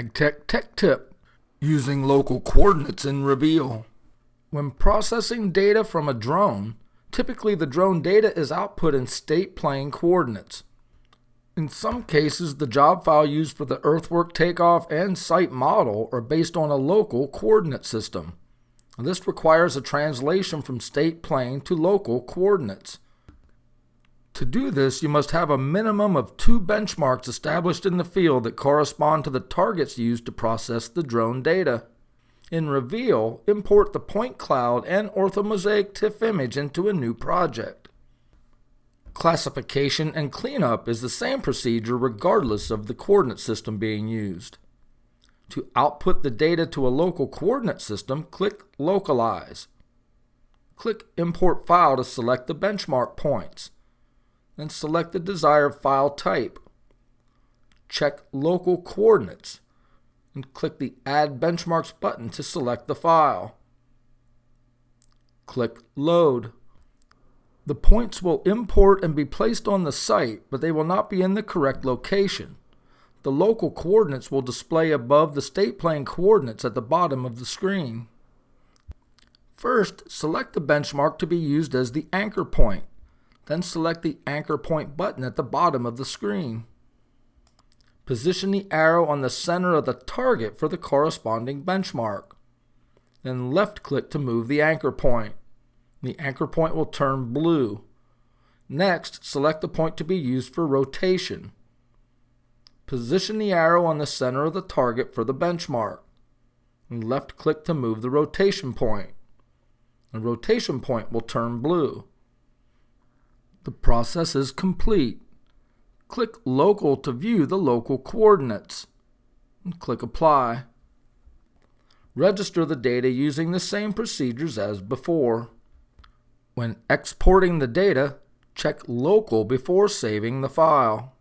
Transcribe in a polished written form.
AgTech Tech Tip: using local coordinates in Reveal. When processing data from a drone, typically the drone data is output in state plane coordinates. In some cases, the job file used for the earthwork takeoff and site model are based on a local coordinate system. This requires a translation from state plane to local coordinates. To do this, you must have a minimum of 2 benchmarks established in the field that correspond to the targets used to process the drone data. In Reveal, import the point cloud and orthomosaic TIFF image into a new project. Classification and cleanup is the same procedure regardless of the coordinate system being used. To output the data to a local coordinate system, click Localize. Click Import File to select the benchmark points. Then select the desired file type. Check Local Coordinates and click the Add Benchmarks button to select the file. Click Load. The points will import and be placed on the site, but they will not be in the correct location. The local coordinates will display above the state plane coordinates at the bottom of the screen. First, select the benchmark to be used as the anchor point. Then select the Anchor Point button at the bottom of the screen. Position the arrow on the center of the target for the corresponding benchmark. Then left-click to move the anchor point. The anchor point will turn blue. Next, select the point to be used for rotation. Position the arrow on the center of the target for the benchmark. And left-click to move the rotation point. The rotation point will turn blue. The process is complete. Click Local to view the local coordinates. And click Apply. Register the data using the same procedures as before. When exporting the data, check Local before saving the file.